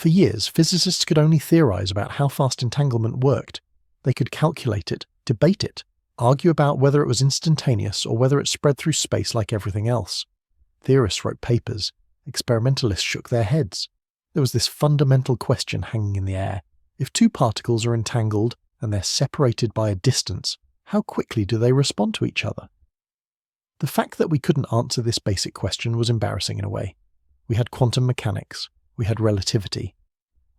For years, physicists could only theorize about how fast entanglement worked. They could calculate it, debate it, argue about whether it was instantaneous or whether it spread through space like everything else. Theorists wrote papers. Experimentalists shook their heads. There was this fundamental question hanging in the air. If two particles are entangled and they're separated by a distance, how quickly do they respond to each other? The fact that we couldn't answer this basic question was embarrassing in a way. We had quantum mechanics. We had relativity.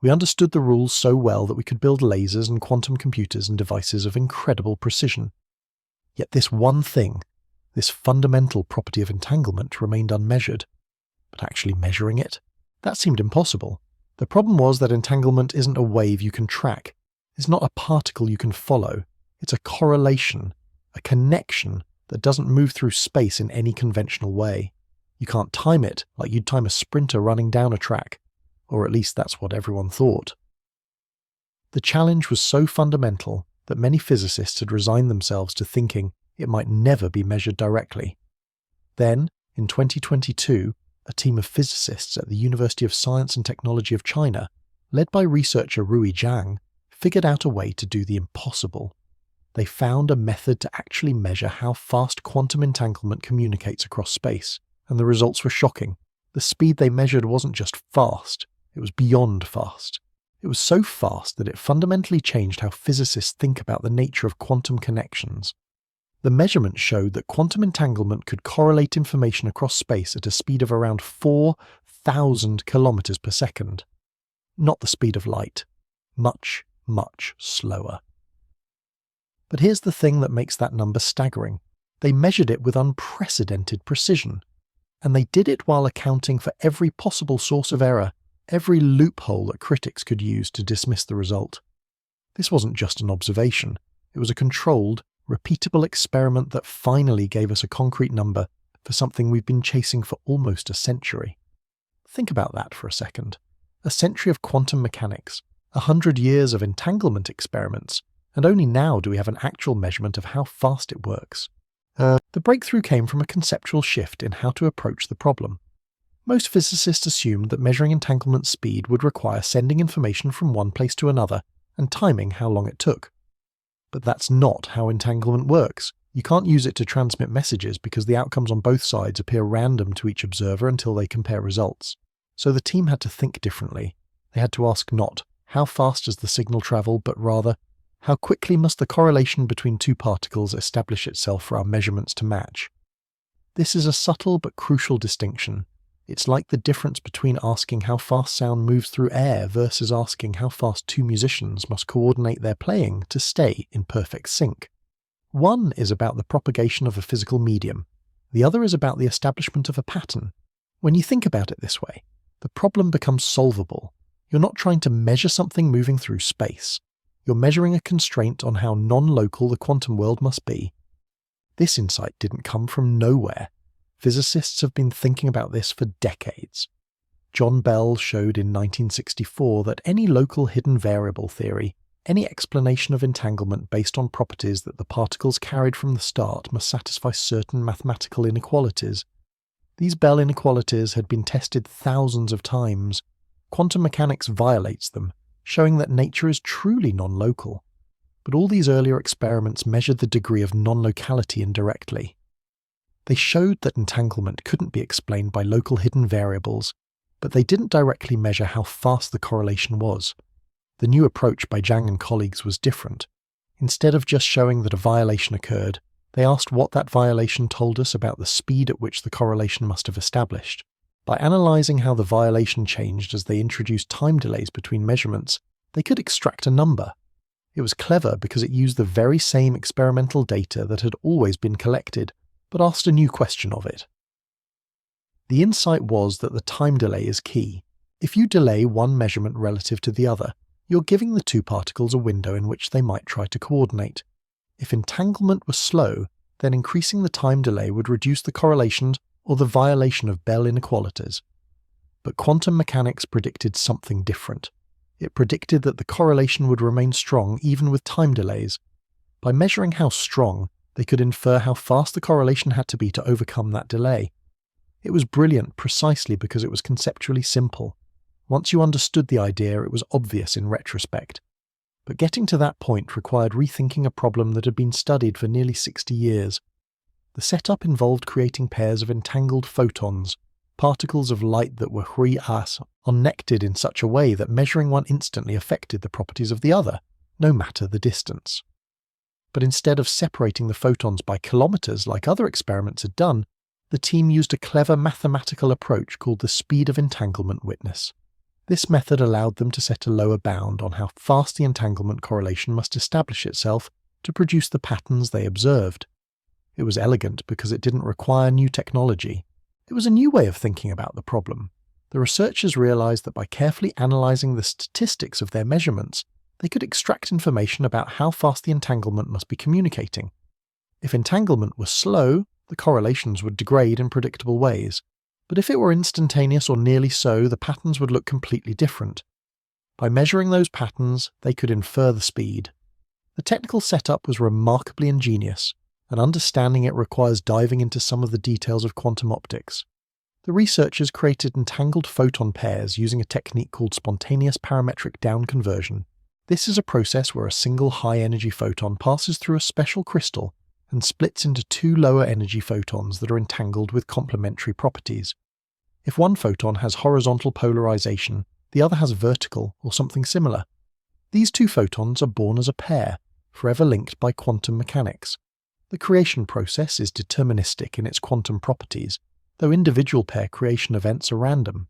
We understood the rules so well that we could build lasers and quantum computers and devices of incredible precision. Yet this one thing, this fundamental property of entanglement, remained unmeasured. But actually measuring it? That seemed impossible. The problem was that entanglement isn't a wave you can track. It's not a particle you can follow. It's a correlation, a connection that doesn't move through space in any conventional way. You can't time it like you'd time a sprinter running down a track, or at least that's what everyone thought. The challenge was so fundamental that many physicists had resigned themselves to thinking it might never be measured directly. Then, in 2022, a team of physicists at the University of Science and Technology of China, led by researcher Rui Zhang, figured out a way to do the impossible. They found a method to actually measure how fast quantum entanglement communicates across space, and the results were shocking. The speed they measured wasn't just fast, it was beyond fast. It was so fast that it fundamentally changed how physicists think about the nature of quantum connections. The measurements showed that quantum entanglement could correlate information across space at a speed of around 4,000 kilometers per second. Not the speed of light. Much, much slower. But here's the thing that makes that number staggering. They measured it with unprecedented precision. And they did it while accounting for every possible source of error, every loophole that critics could use to dismiss the result. This wasn't just an observation. It was a controlled, repeatable experiment that finally gave us a concrete number for something we've been chasing for almost a century. Think about that for a second. A century of quantum mechanics, 100 years of entanglement experiments, and only now do we have an actual measurement of how fast it works. The breakthrough came from a conceptual shift in how to approach the problem. Most physicists assumed that measuring entanglement speed would require sending information from one place to another and timing how long it took. But that's not how entanglement works. You can't use it to transmit messages because the outcomes on both sides appear random to each observer until they compare results. So the team had to think differently. They had to ask not, how fast does the signal travel, but rather, how quickly must the correlation between two particles establish itself for our measurements to match? This is a subtle but crucial distinction. It's like the difference between asking how fast sound moves through air versus asking how fast two musicians must coordinate their playing to stay in perfect sync. One is about the propagation of a physical medium. The other is about the establishment of a pattern. When you think about it this way, the problem becomes solvable. You're not trying to measure something moving through space. You're measuring a constraint on how non-local the quantum world must be. This insight didn't come from nowhere. Physicists have been thinking about this for decades. John Bell showed in 1964 that any local hidden variable theory, any explanation of entanglement based on properties that the particles carried from the start, must satisfy certain mathematical inequalities. These Bell inequalities had been tested thousands of times. Quantum mechanics violates them, showing that nature is truly non-local. But all these earlier experiments measured the degree of non-locality indirectly. They showed that entanglement couldn't be explained by local hidden variables, but they didn't directly measure how fast the correlation was. The new approach by Zhang and colleagues was different. Instead of just showing that a violation occurred, they asked what that violation told us about the speed at which the correlation must have established. By analysing how the violation changed as they introduced time delays between measurements, they could extract a number. It was clever because it used the very same experimental data that had always been collected, but asked a new question of it. The insight was that the time delay is key. If you delay one measurement relative to the other, you're giving the two particles a window in which they might try to coordinate. If entanglement was slow, then increasing the time delay would reduce the correlations or the violation of Bell inequalities. But quantum mechanics predicted something different. It predicted that the correlation would remain strong even with time delays. By measuring how strong, they could infer how fast the correlation had to be to overcome that delay. It was brilliant precisely because it was conceptually simple. Once you understood the idea, it was obvious in retrospect. But getting to that point required rethinking a problem that had been studied for nearly 60 years. The setup involved creating pairs of entangled photons, particles of light that were rigour, connected in such a way that measuring one instantly affected the properties of the other, no matter the distance. But instead of separating the photons by kilometers like other experiments had done, the team used a clever mathematical approach called the speed of entanglement witness. This method allowed them to set a lower bound on how fast the entanglement correlation must establish itself to produce the patterns they observed. It was elegant because it didn't require new technology. It was a new way of thinking about the problem. The researchers realized that by carefully analyzing the statistics of their measurements, they could extract information about how fast the entanglement must be communicating. If entanglement was slow, the correlations would degrade in predictable ways. But if it were instantaneous or nearly so, the patterns would look completely different. By measuring those patterns, they could infer the speed. The technical setup was remarkably ingenious, and understanding it requires diving into some of the details of quantum optics. The researchers created entangled photon pairs using a technique called spontaneous parametric down conversion. This is a process where a single high-energy photon passes through a special crystal and splits into two lower-energy photons that are entangled with complementary properties. If one photon has horizontal polarization, the other has vertical or something similar. These two photons are born as a pair, forever linked by quantum mechanics. The creation process is deterministic in its quantum properties, though individual pair creation events are random.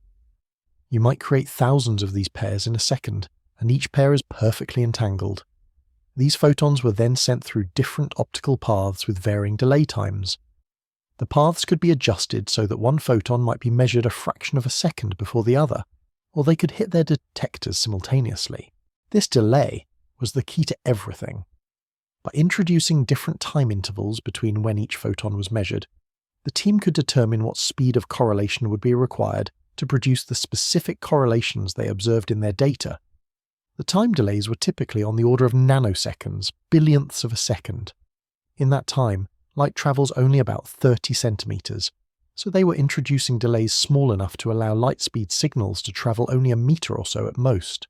You might create thousands of these pairs in a second, and each pair is perfectly entangled. These photons were then sent through different optical paths with varying delay times. The paths could be adjusted so that one photon might be measured a fraction of a second before the other, or they could hit their detectors simultaneously. This delay was the key to everything. By introducing different time intervals between when each photon was measured, the team could determine what speed of correlation would be required to produce the specific correlations they observed in their data. The time delays were typically on the order of nanoseconds, billionths of a second. In that time, light travels only about 30 centimeters, so they were introducing delays small enough to allow light speed signals to travel only a meter or so at most.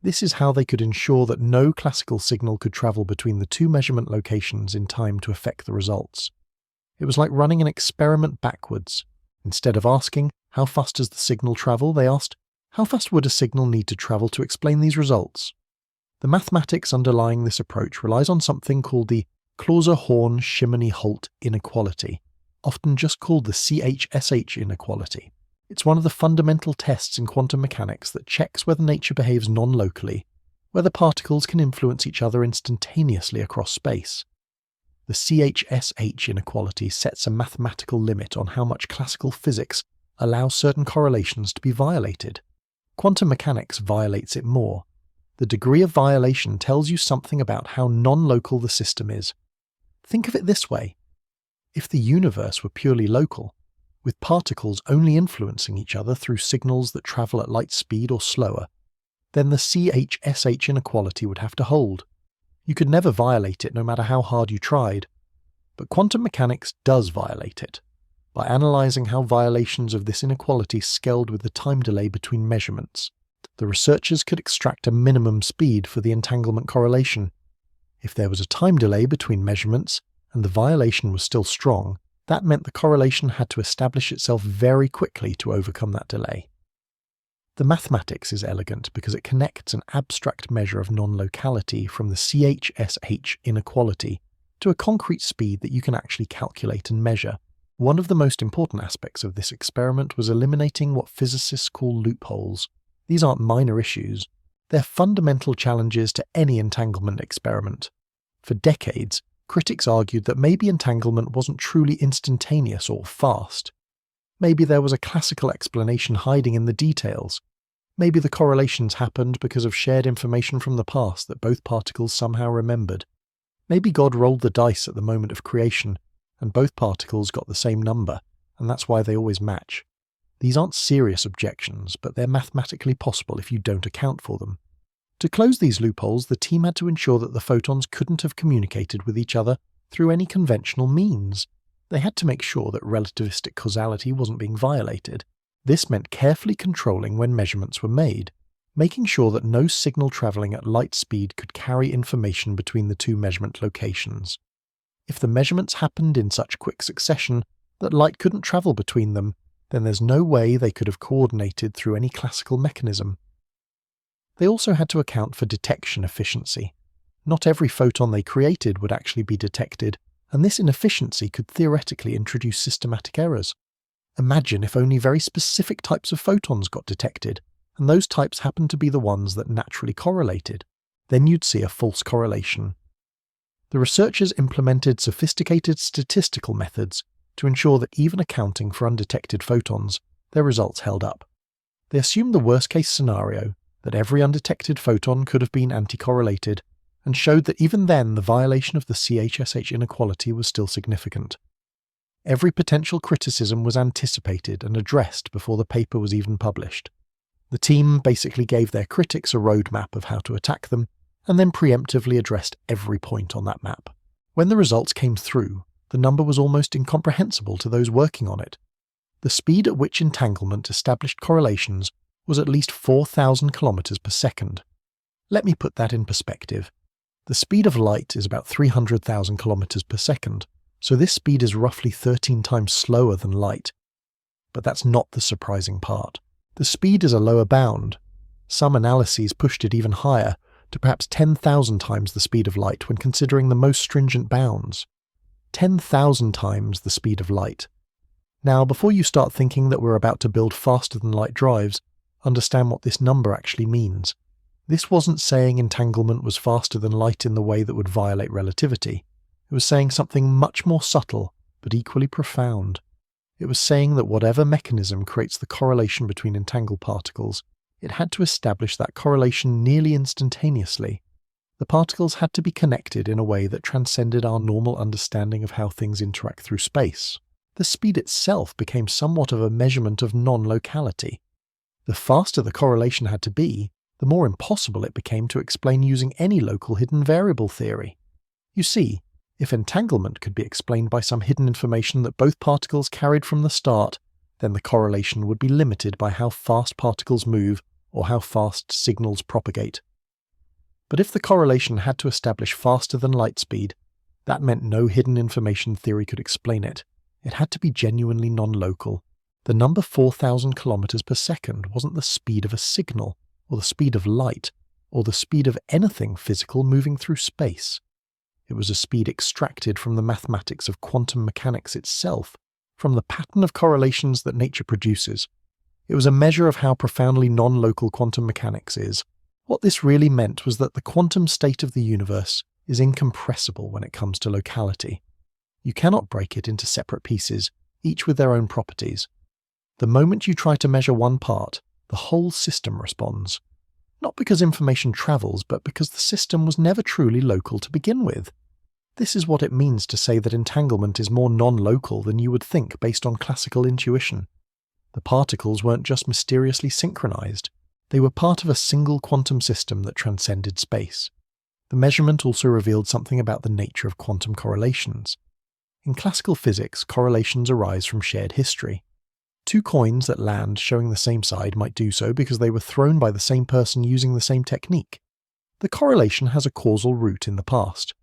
This is how they could ensure that no classical signal could travel between the two measurement locations in time to affect the results. It was like running an experiment backwards. Instead of asking, how fast does the signal travel, they asked, how fast would a signal need to travel to explain these results? The mathematics underlying this approach relies on something called the Clauser-Horn-Shimony-Holt inequality, often just called the CHSH inequality. It's one of the fundamental tests in quantum mechanics that checks whether nature behaves non-locally, whether particles can influence each other instantaneously across space. The CHSH inequality sets a mathematical limit on how much classical physics allows certain correlations to be violated. Quantum mechanics violates it more. The degree of violation tells you something about how non-local the system is. Think of it this way. If the universe were purely local, with particles only influencing each other through signals that travel at light speed or slower, then the CHSH inequality would have to hold. You could never violate it no matter how hard you tried. But quantum mechanics does violate it. By analysing how violations of this inequality scaled with the time delay between measurements, the researchers could extract a minimum speed for the entanglement correlation. If there was a time delay between measurements and the violation was still strong, that meant the correlation had to establish itself very quickly to overcome that delay. The mathematics is elegant because it connects an abstract measure of non-locality from the CHSH inequality to a concrete speed that you can actually calculate and measure. One of the most important aspects of this experiment was eliminating what physicists call loopholes. These aren't minor issues. They're fundamental challenges to any entanglement experiment. For decades, critics argued that maybe entanglement wasn't truly instantaneous or fast. Maybe there was a classical explanation hiding in the details. Maybe the correlations happened because of shared information from the past that both particles somehow remembered. Maybe God rolled the dice at the moment of creation, and both particles got the same number, and that's why they always match. These aren't serious objections, but they're mathematically possible if you don't account for them. To close these loopholes, the team had to ensure that the photons couldn't have communicated with each other through any conventional means. They had to make sure that relativistic causality wasn't being violated. This meant carefully controlling when measurements were made, making sure that no signal travelling at light speed could carry information between the two measurement locations. If the measurements happened in such quick succession that light couldn't travel between them, then there's no way they could have coordinated through any classical mechanism. They also had to account for detection efficiency. Not every photon they created would actually be detected, and this inefficiency could theoretically introduce systematic errors. Imagine if only very specific types of photons got detected, and those types happened to be the ones that naturally correlated. Then you'd see a false correlation. The researchers implemented sophisticated statistical methods to ensure that even accounting for undetected photons, their results held up. They assumed the worst-case scenario, that every undetected photon could have been anti-correlated, and showed that even then the violation of the CHSH inequality was still significant. Every potential criticism was anticipated and addressed before the paper was even published. The team basically gave their critics a roadmap of how to attack them, and then preemptively addressed every point on that map. When the results came through, the number was almost incomprehensible to those working on it. The speed at which entanglement established correlations was at least 4,000 kilometers per second. Let me put that in perspective. The speed of light is about 300,000 kilometers per second, so this speed is roughly 13 times slower than light. But that's not the surprising part. The speed is a lower bound. Some analyses pushed it even higher, to perhaps 10,000 times the speed of light when considering the most stringent bounds. 10,000 times the speed of light. Now, before you start thinking that we're about to build faster-than-light drives, understand what this number actually means. This wasn't saying entanglement was faster than light in the way that would violate relativity. It was saying something much more subtle, but equally profound. It was saying that whatever mechanism creates the correlation between entangled particles, it had to establish that correlation nearly instantaneously. The particles had to be connected in a way that transcended our normal understanding of how things interact through space. The speed itself became somewhat of a measurement of non-locality. The faster the correlation had to be, the more impossible it became to explain using any local hidden variable theory. You see, if entanglement could be explained by some hidden information that both particles carried from the start, then the correlation would be limited by how fast particles move or how fast signals propagate. But if the correlation had to establish faster than light speed, that meant no hidden information theory could explain it. It had to be genuinely non-local. The number 4,000 kilometers per second wasn't the speed of a signal, or the speed of light, or the speed of anything physical moving through space. It was a speed extracted from the mathematics of quantum mechanics itself, from the pattern of correlations that nature produces. It was a measure of how profoundly non-local quantum mechanics is. What this really meant was that the quantum state of the universe is incompressible when it comes to locality. You cannot break it into separate pieces, each with their own properties. The moment you try to measure one part, the whole system responds. Not because information travels, but because the system was never truly local to begin with. This is what it means to say that entanglement is more non-local than you would think based on classical intuition. The particles weren't just mysteriously synchronized. They were part of a single quantum system that transcended space. The measurement also revealed something about the nature of quantum correlations. In classical physics, correlations arise from shared history. Two coins that land showing the same side might do so because they were thrown by the same person using the same technique. The correlation has a causal root in the past.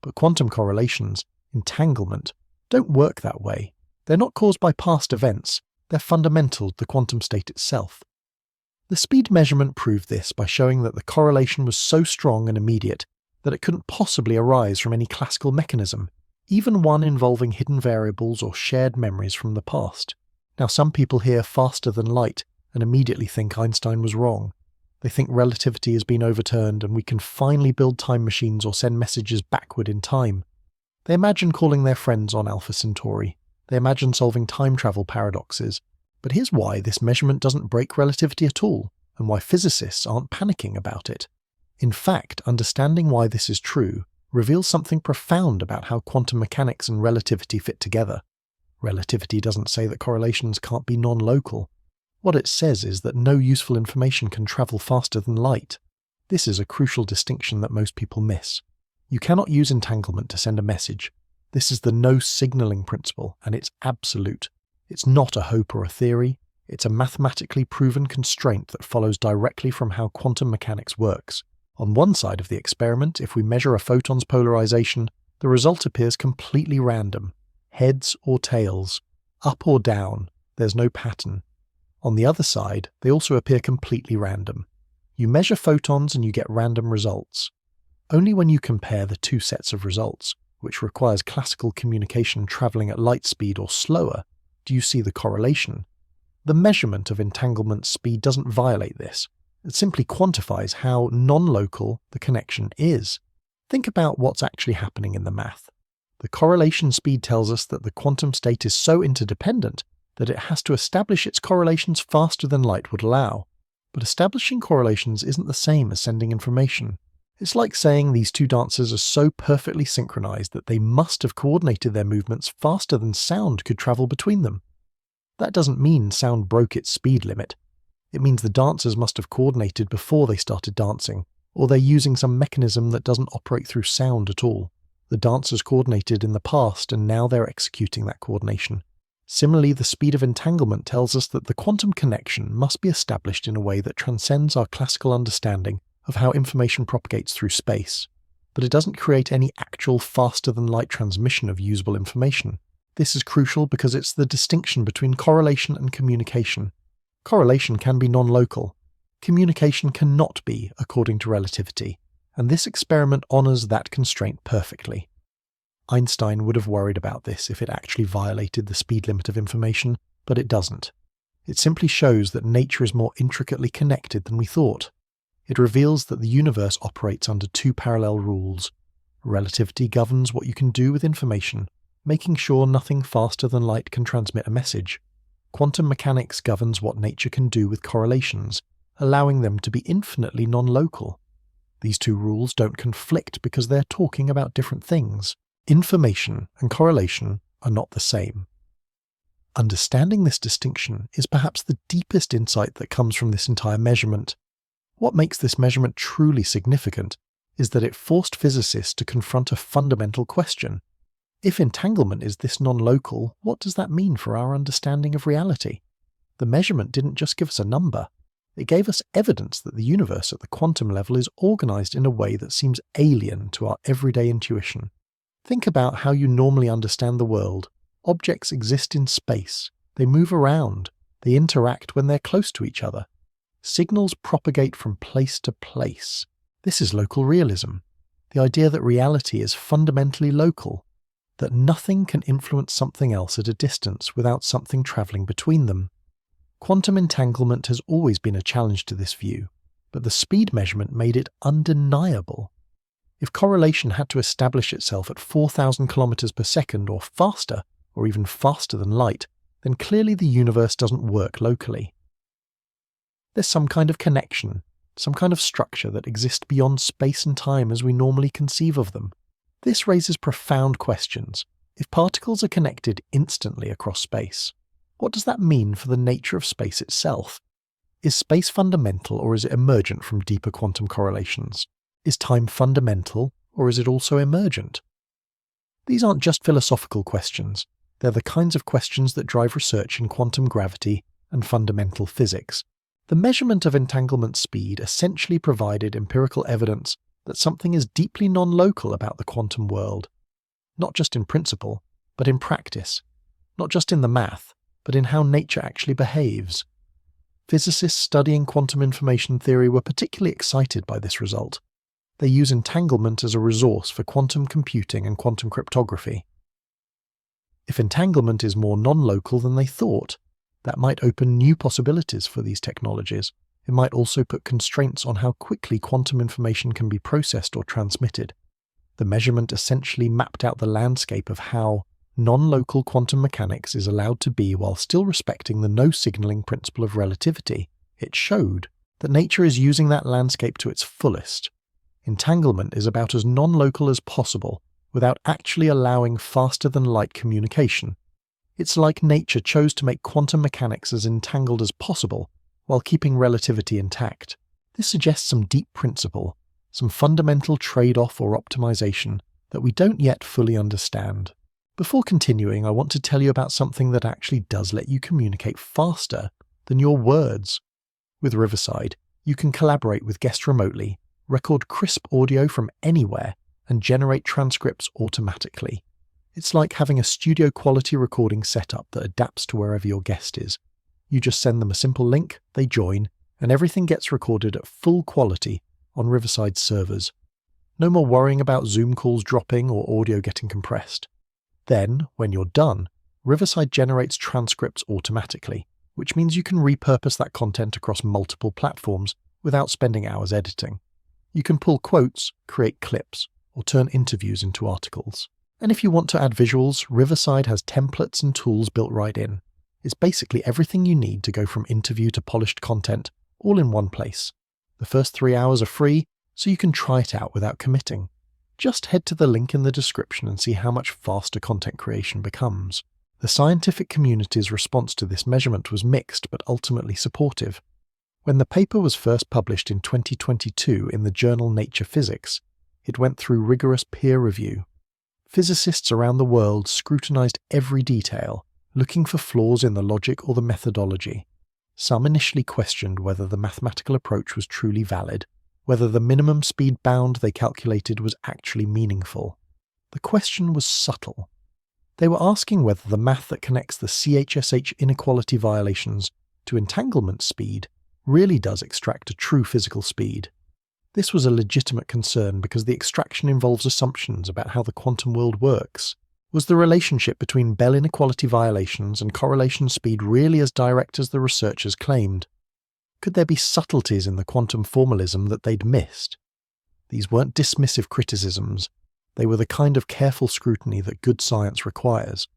But quantum correlations, entanglement, don't work that way. They're not caused by past events, they're fundamental to the quantum state itself. The speed measurement proved this by showing that the correlation was so strong and immediate that it couldn't possibly arise from any classical mechanism, even one involving hidden variables or shared memories from the past. Now, some people hear faster than light and immediately think Einstein was wrong. They think relativity has been overturned and we can finally build time machines or send messages backward in time. They imagine calling their friends on Alpha Centauri. They imagine solving time travel paradoxes. But here's why this measurement doesn't break relativity at all, and why physicists aren't panicking about it. In fact, understanding why this is true reveals something profound about how quantum mechanics and relativity fit together. Relativity doesn't say that correlations can't be non-local. What it says is that no useful information can travel faster than light. This is a crucial distinction that most people miss. You cannot use entanglement to send a message. This is the no signaling principle, and it's absolute. It's not a hope or a theory. It's a mathematically proven constraint that follows directly from how quantum mechanics works. On one side of the experiment, if we measure a photon's polarization, the result appears completely random. Heads or tails, up or down, there's no pattern. On the other side, they also appear completely random. You measure photons and you get random results. Only when you compare the two sets of results, which requires classical communication traveling at light speed or slower, do you see the correlation. The measurement of entanglement speed doesn't violate this. It simply quantifies how non-local the connection is. Think about what's actually happening in the math. The correlation speed tells us that the quantum state is so interdependent that it has to establish its correlations faster than light would allow. But establishing correlations isn't the same as sending information. It's like saying these two dancers are so perfectly synchronized that they must have coordinated their movements faster than sound could travel between them. That doesn't mean sound broke its speed limit. It means the dancers must have coordinated before they started dancing, or they're using some mechanism that doesn't operate through sound at all. The dancers coordinated in the past and now they're executing that coordination. Similarly, the speed of entanglement tells us that the quantum connection must be established in a way that transcends our classical understanding of how information propagates through space. But it doesn't create any actual faster-than-light transmission of usable information. This is crucial because it's the distinction between correlation and communication. Correlation can be non-local. Communication cannot be, according to relativity, and this experiment honors that constraint perfectly. Einstein would have worried about this if it actually violated the speed limit of information, but it doesn't. It simply shows that nature is more intricately connected than we thought. It reveals that the universe operates under two parallel rules. Relativity governs what you can do with information, making sure nothing faster than light can transmit a message. Quantum mechanics governs what nature can do with correlations, allowing them to be infinitely non-local. These two rules don't conflict because they're talking about different things. Information and correlation are not the same. Understanding this distinction is perhaps the deepest insight that comes from this entire measurement. What makes this measurement truly significant is that it forced physicists to confront a fundamental question. If entanglement is this non-local, what does that mean for our understanding of reality? The measurement didn't just give us a number. It gave us evidence that the universe at the quantum level is organized in a way that seems alien to our everyday intuition. Think about how you normally understand the world. Objects exist in space. They move around. They interact when they're close to each other. Signals propagate from place to place. This is local realism. The idea that reality is fundamentally local, that nothing can influence something else at a distance without something traveling between them. Quantum entanglement has always been a challenge to this view, but the speed measurement made it undeniable. If correlation had to establish itself at 4,000 kilometers per second or faster, or even faster than light, then clearly the universe doesn't work locally. There's some kind of connection, some kind of structure that exists beyond space and time as we normally conceive of them. This raises profound questions. If particles are connected instantly across space, what does that mean for the nature of space itself? Is space fundamental or is it emergent from deeper quantum correlations? Is time fundamental or is it also emergent? These aren't just philosophical questions. They're the kinds of questions that drive research in quantum gravity and fundamental physics. The measurement of entanglement speed essentially provided empirical evidence that something is deeply non-local about the quantum world, not just in principle, but in practice, not just in the math, but in how nature actually behaves. Physicists studying quantum information theory were particularly excited by this result. They use entanglement as a resource for quantum computing and quantum cryptography. If entanglement is more non-local than they thought, that might open new possibilities for these technologies. It might also put constraints on how quickly quantum information can be processed or transmitted. The measurement essentially mapped out the landscape of how non-local quantum mechanics is allowed to be while still respecting the no-signaling principle of relativity. It showed that nature is using that landscape to its fullest. Entanglement is about as non-local as possible without actually allowing faster-than-light communication. It's like nature chose to make quantum mechanics as entangled as possible while keeping relativity intact. This suggests some deep principle, some fundamental trade-off or optimization that we don't yet fully understand. Before continuing, I want to tell you about something that actually does let you communicate faster than your words. With Riverside, you can collaborate with guests remotely, record crisp audio from anywhere, and generate transcripts automatically. It's like having a studio-quality recording setup that adapts to wherever your guest is. You just send them a simple link, they join, and everything gets recorded at full quality on Riverside's servers. No more worrying about Zoom calls dropping or audio getting compressed. Then, when you're done, Riverside generates transcripts automatically, which means you can repurpose that content across multiple platforms without spending hours editing. You can pull quotes, create clips, or turn interviews into articles. And if you want to add visuals, Riverside has templates and tools built right in. It's basically everything you need to go from interview to polished content, all in one place. The first 3 hours are free, so you can try it out without committing. Just head to the link in the description and see how much faster content creation becomes. The scientific community's response to this measurement was mixed but ultimately supportive. When the paper was first published in 2022 in the journal Nature Physics, it went through rigorous peer review. Physicists around the world scrutinized every detail, looking for flaws in the logic or the methodology. Some initially questioned whether the mathematical approach was truly valid, whether the minimum speed bound they calculated was actually meaningful. The question was subtle. They were asking whether the math that connects the CHSH inequality violations to entanglement speed really does extract a true physical speed. This was a legitimate concern because the extraction involves assumptions about how the quantum world works. Was the relationship between Bell inequality violations and correlation speed really as direct as the researchers claimed? Could there be subtleties in the quantum formalism that they'd missed? These weren't dismissive criticisms. They were the kind of careful scrutiny that good science requires.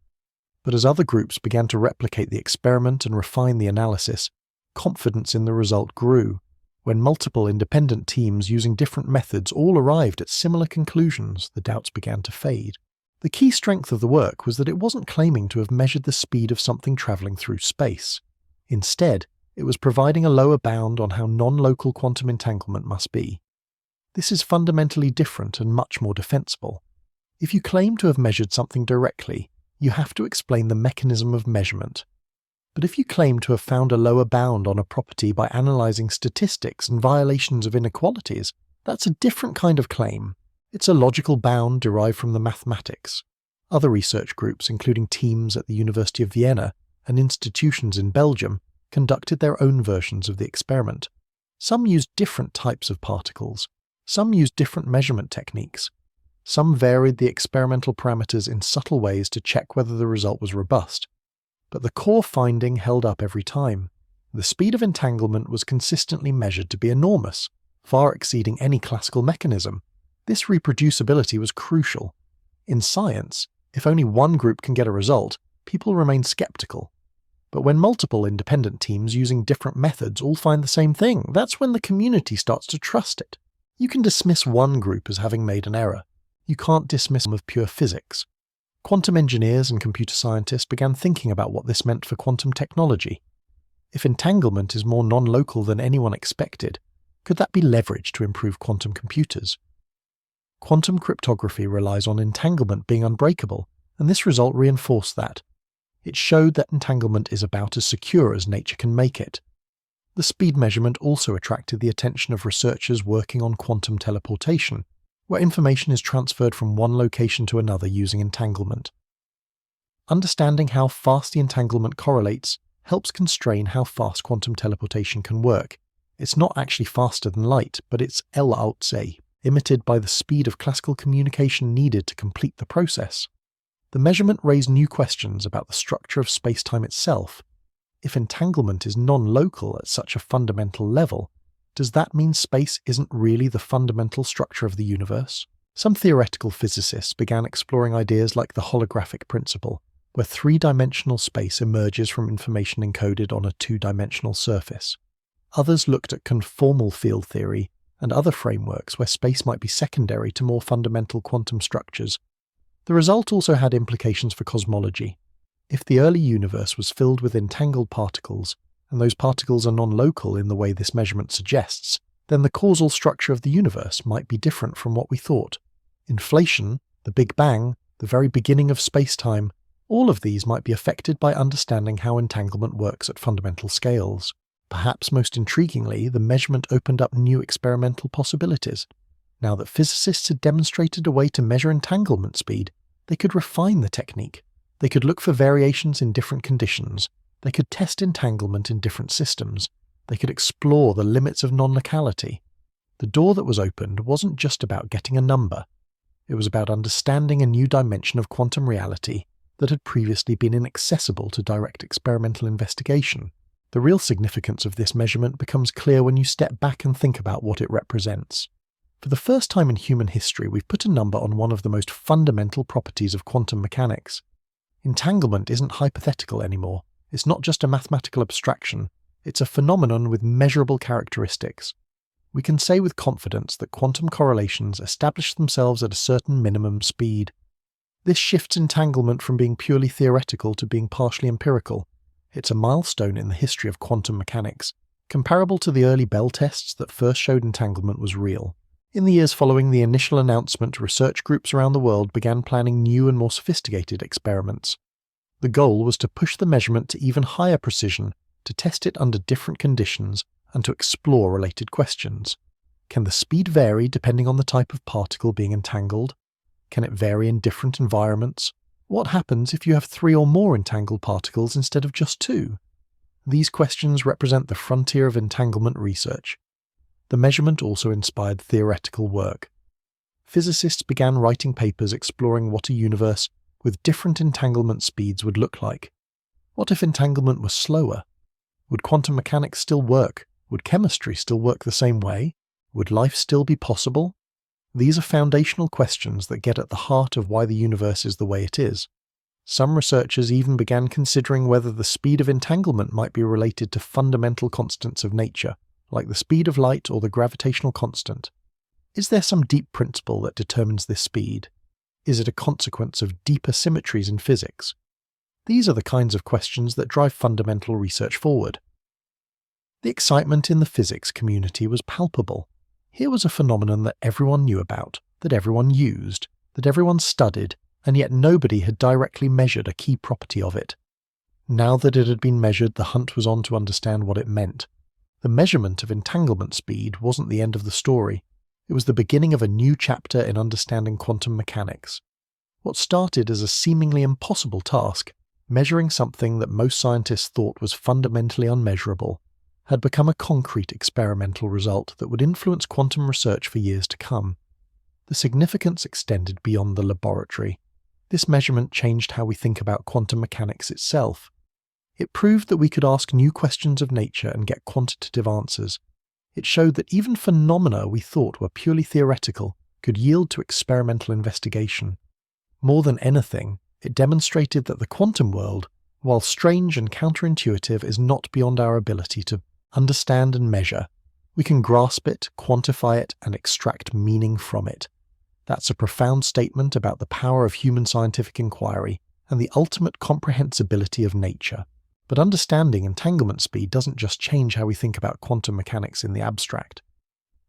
But as other groups began to replicate the experiment and refine the analysis, confidence in the result grew. When multiple independent teams using different methods all arrived at similar conclusions, the doubts began to fade. The key strength of the work was that it wasn't claiming to have measured the speed of something travelling through space. Instead, it was providing a lower bound on how non-local quantum entanglement must be. This is fundamentally different and much more defensible. If you claim to have measured something directly, you have to explain the mechanism of measurement. But if you claim to have found a lower bound on a property by analysing statistics and violations of inequalities, that's a different kind of claim. It's a logical bound derived from the mathematics. Other research groups, including teams at the University of Vienna and institutions in Belgium, conducted their own versions of the experiment. Some used different types of particles. Some used different measurement techniques. Some varied the experimental parameters in subtle ways to check whether the result was robust. But the core finding held up every time. The speed of entanglement was consistently measured to be enormous, far exceeding any classical mechanism. This reproducibility was crucial. In science, if only one group can get a result, people remain skeptical. But when multiple independent teams using different methods all find the same thing, that's when the community starts to trust it. You can dismiss one group as having made an error. You can't dismiss them of pure physics. Quantum engineers and computer scientists began thinking about what this meant for quantum technology. If entanglement is more non-local than anyone expected, could that be leveraged to improve quantum computers? Quantum cryptography relies on entanglement being unbreakable, and this result reinforced that. It showed that entanglement is about as secure as nature can make it. The speed measurement also attracted the attention of researchers working on quantum teleportation, where information is transferred from one location to another using entanglement. Understanding how fast the entanglement correlates helps constrain how fast quantum teleportation can work. It's not actually faster than light, but it's L-out-say, emitted by the speed of classical communication needed to complete the process. The measurement raised new questions about the structure of space-time itself. If entanglement is non-local at such a fundamental level, does that mean space isn't really the fundamental structure of the universe? Some theoretical physicists began exploring ideas like the holographic principle, where three-dimensional space emerges from information encoded on a two-dimensional surface. Others looked at conformal field theory and other frameworks where space might be secondary to more fundamental quantum structures. The result also had implications for cosmology. If the early universe was filled with entangled particles, and those particles are non-local in the way this measurement suggests, then the causal structure of the universe might be different from what we thought. Inflation, the Big Bang, the very beginning of space-time, All of these might be affected by understanding how entanglement works at fundamental scales. Perhaps most intriguingly, the measurement opened up new experimental possibilities. Now that physicists had demonstrated a way to measure entanglement speed, they could refine the technique. They could look for variations in different conditions. They could test entanglement in different systems. They could explore the limits of non-locality. The door that was opened wasn't just about getting a number. It was about understanding a new dimension of quantum reality that had previously been inaccessible to direct experimental investigation. The real significance of this measurement becomes clear when you step back and think about what it represents. For the first time in human history, we've put a number on one of the most fundamental properties of quantum mechanics. Entanglement isn't hypothetical anymore. It's not just a mathematical abstraction. It's a phenomenon with measurable characteristics. We can say with confidence that quantum correlations establish themselves at a certain minimum speed. This shifts entanglement from being purely theoretical to being partially empirical. It's a milestone in the history of quantum mechanics, comparable to the early Bell tests that first showed entanglement was real. In the years following the initial announcement, research groups around the world began planning new and more sophisticated experiments. The goal was to push the measurement to even higher precision, to test it under different conditions, and to explore related questions. Can the speed vary depending on the type of particle being entangled? Can it vary in different environments? What happens if you have 3 or more entangled particles instead of just 2? These questions represent the frontier of entanglement research. The measurement also inspired theoretical work. Physicists began writing papers exploring what a universe with different entanglement speeds would look like. What if entanglement was slower? Would quantum mechanics still work? Would chemistry still work the same way? Would life still be possible? These are foundational questions that get at the heart of why the universe is the way it is. Some researchers even began considering whether the speed of entanglement might be related to fundamental constants of nature, like the speed of light or the gravitational constant. Is there some deep principle that determines this speed? Is it a consequence of deeper symmetries in physics? These are the kinds of questions that drive fundamental research forward. The excitement in the physics community was palpable. Here was a phenomenon that everyone knew about, that everyone used, that everyone studied, and yet nobody had directly measured a key property of it. Now that it had been measured, the hunt was on to understand what it meant. The measurement of entanglement speed wasn't the end of the story. It was the beginning of a new chapter in understanding quantum mechanics. What started as a seemingly impossible task, measuring something that most scientists thought was fundamentally unmeasurable, had become a concrete experimental result that would influence quantum research for years to come. The significance extended beyond the laboratory. This measurement changed how we think about quantum mechanics itself. It proved that we could ask new questions of nature and get quantitative answers. It showed that even phenomena we thought were purely theoretical could yield to experimental investigation. More than anything, it demonstrated that the quantum world, while strange and counterintuitive, is not beyond our ability to understand and measure. We can grasp it, quantify it, and extract meaning from it. That's a profound statement about the power of human scientific inquiry and the ultimate comprehensibility of nature. But understanding entanglement speed doesn't just change how we think about quantum mechanics in the abstract.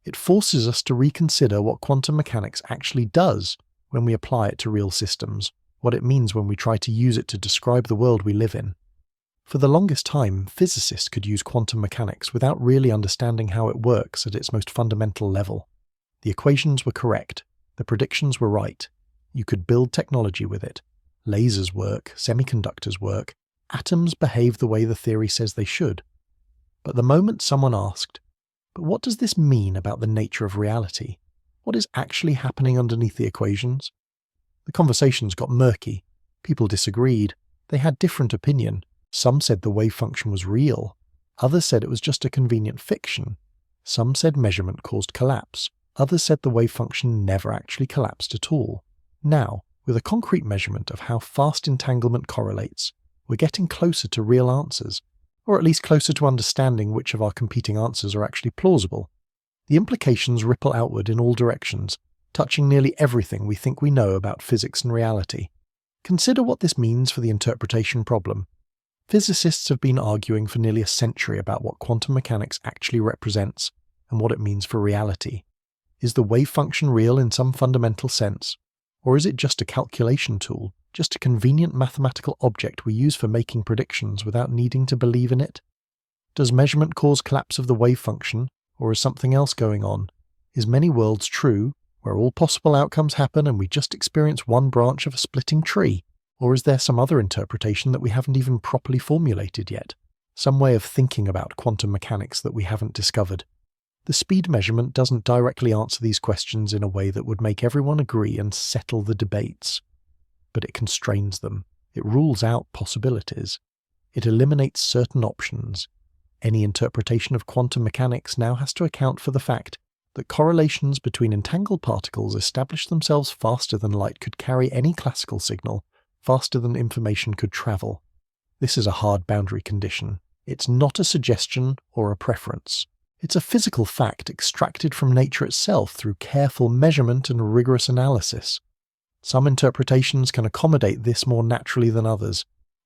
It forces us to reconsider what quantum mechanics actually does when we apply it to real systems, what it means when we try to use it to describe the world we live in. For the longest time, physicists could use quantum mechanics without really understanding how it works at its most fundamental level. The equations were correct. The predictions were right. You could build technology with it. Lasers work, semiconductors work, atoms behave the way the theory says they should. But the moment someone asked, "But what does this mean about the nature of reality? What is actually happening underneath the equations?" The conversations got murky. People disagreed. They had different opinion. Some said the wave function was real. Others said it was just a convenient fiction. Some said measurement caused collapse. Others said the wave function never actually collapsed at all. Now, with a concrete measurement of how fast entanglement correlates, we're getting closer to real answers, or at least closer to understanding which of our competing answers are actually plausible. The implications ripple outward in all directions, touching nearly everything we think we know about physics and reality. Consider what this means for the interpretation problem. Physicists have been arguing for nearly a century about what quantum mechanics actually represents and what it means for reality. Is the wave function real in some fundamental sense? Or is it just a calculation tool? just a convenient mathematical object we use for making predictions without needing to believe in it? Does measurement cause collapse of the wave function, or is something else going on? Is many worlds true, where all possible outcomes happen and we just experience one branch of a splitting tree? Or is there some other interpretation that we haven't even properly formulated yet? Some way of thinking about quantum mechanics that we haven't discovered? The speed measurement doesn't directly answer these questions in a way that would make everyone agree and settle the debates. But it constrains them. It rules out possibilities. It eliminates certain options. Any interpretation of quantum mechanics now has to account for the fact that correlations between entangled particles establish themselves faster than light could carry any classical signal, faster than information could travel. This is a hard boundary condition. It's not a suggestion or a preference. It's a physical fact extracted from nature itself through careful measurement and rigorous analysis. Some interpretations can accommodate this more naturally than others.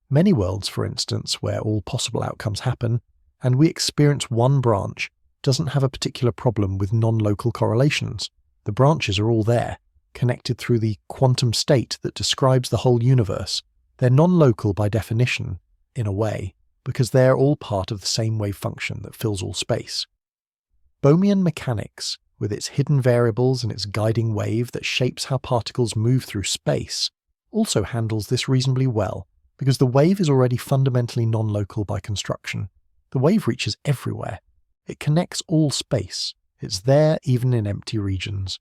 Many worlds, for instance, where all possible outcomes happen, and we experience one branch, doesn't have a particular problem with non-local correlations. The branches are all there, connected through the quantum state that describes the whole universe. They're non-local by definition, in a way, because they're all part of the same wave function that fills all space. Bohmian mechanics, with its hidden variables and its guiding wave that shapes how particles move through space, also handles this reasonably well, because the wave is already fundamentally non-local by construction. The wave reaches everywhere. It connects all space. It's there even in empty regions.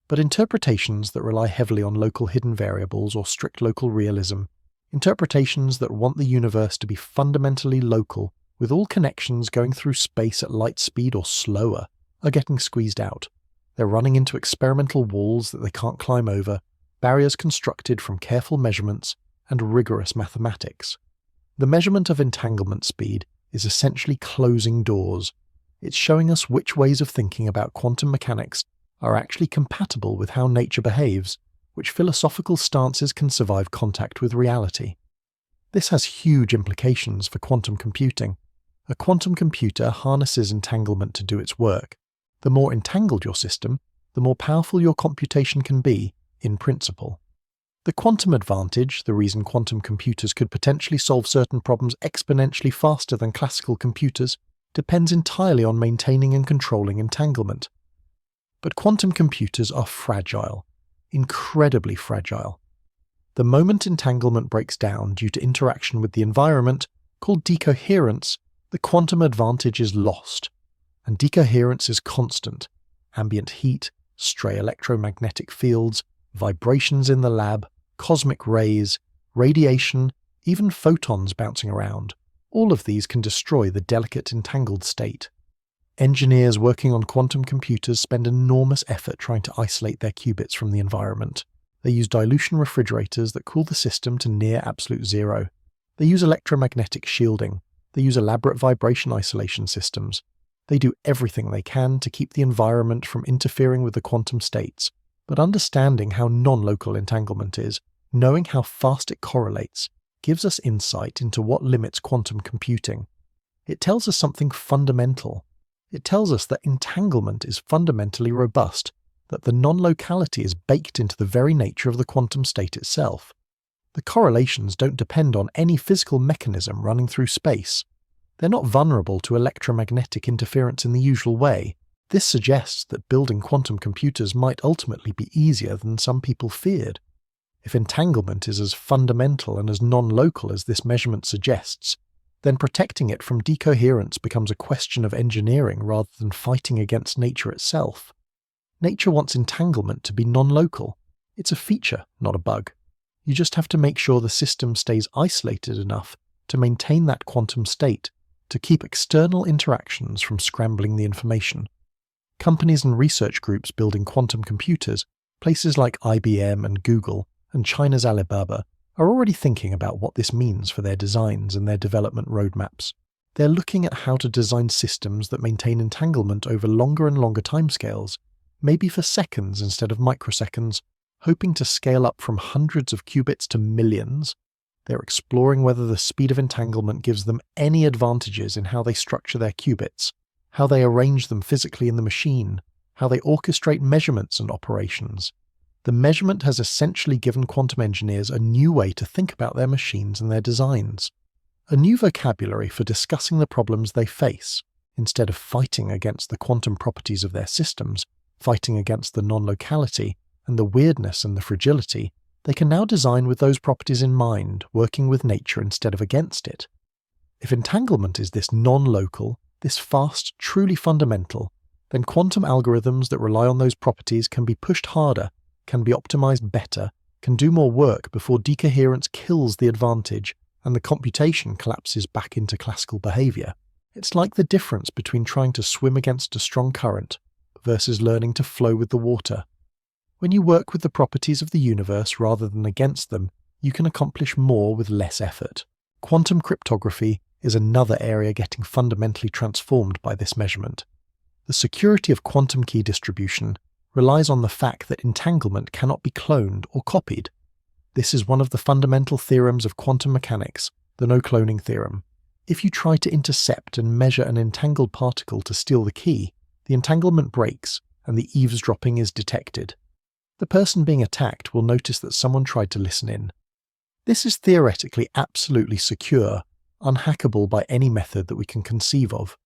But interpretations that rely heavily on local hidden variables or strict local realism, interpretations that want the universe to be fundamentally local, with all connections going through space at light speed or slower, are getting squeezed out. They're running into experimental walls that they can't climb over, barriers constructed from careful measurements and rigorous mathematics. The measurement of entanglement speed is essentially closing doors. It's showing us which ways of thinking about quantum mechanics are actually compatible with how nature behaves, which philosophical stances can survive contact with reality. This has huge implications for quantum computing. A quantum computer harnesses entanglement to do its work. The more entangled your system, the more powerful your computation can be, in principle. The quantum advantage, the reason quantum computers could potentially solve certain problems exponentially faster than classical computers, depends entirely on maintaining and controlling entanglement. But quantum computers are fragile, incredibly fragile. The moment entanglement breaks down due to interaction with the environment, called decoherence, the quantum advantage is lost. And decoherence is constant. Ambient heat, stray electromagnetic fields, vibrations in the lab, cosmic rays, radiation, even photons bouncing around. All of these can destroy the delicate entangled state. Engineers working on quantum computers spend enormous effort trying to isolate their qubits from the environment. They use dilution refrigerators that cool the system to near absolute zero. They use electromagnetic shielding. They use elaborate vibration isolation systems. They do everything they can to keep the environment from interfering with the quantum states. But understanding how non-local entanglement is, knowing how fast it correlates, gives us insight into what limits quantum computing. It tells us something fundamental. It tells us that entanglement is fundamentally robust, that the non-locality is baked into the very nature of the quantum state itself. The correlations don't depend on any physical mechanism running through space. They're not vulnerable to electromagnetic interference in the usual way. This suggests that building quantum computers might ultimately be easier than some people feared. If entanglement is as fundamental and as non-local as this measurement suggests, then protecting it from decoherence becomes a question of engineering rather than fighting against nature itself. Nature wants entanglement to be non-local. It's a feature, not a bug. You just have to make sure the system stays isolated enough to maintain that quantum state, to keep external interactions from scrambling the information. Companies and research groups building quantum computers, places like IBM and Google and China's Alibaba, are already thinking about what this means for their designs and their development roadmaps. They're looking at how to design systems that maintain entanglement over longer and longer timescales, maybe for seconds instead of microseconds, hoping to scale up from hundreds of qubits to millions. They're exploring whether the speed of entanglement gives them any advantages in how they structure their qubits, how they arrange them physically in the machine, how they orchestrate measurements and operations. The measurement has essentially given quantum engineers a new way to think about their machines and their designs, a new vocabulary for discussing the problems they face. Instead of fighting against the quantum properties of their systems, fighting against the non-locality and the weirdness and the fragility, they can now design with those properties in mind, working with nature instead of against it. If entanglement is this non-local, this fast, truly fundamental, then quantum algorithms that rely on those properties can be pushed harder, can be optimized better, can do more work before decoherence kills the advantage and the computation collapses back into classical behavior. It's like the difference between trying to swim against a strong current versus learning to flow with the water. When you work with the properties of the universe rather than against them, you can accomplish more with less effort. Quantum cryptography is another area getting fundamentally transformed by this measurement. The security of quantum key distribution relies on the fact that entanglement cannot be cloned or copied. This is one of the fundamental theorems of quantum mechanics, the no-cloning theorem. If you try to intercept and measure an entangled particle to steal the key, the entanglement breaks and the eavesdropping is detected. The person being attacked will notice that someone tried to listen in. This is theoretically absolutely secure, unhackable by any method that we can conceive of.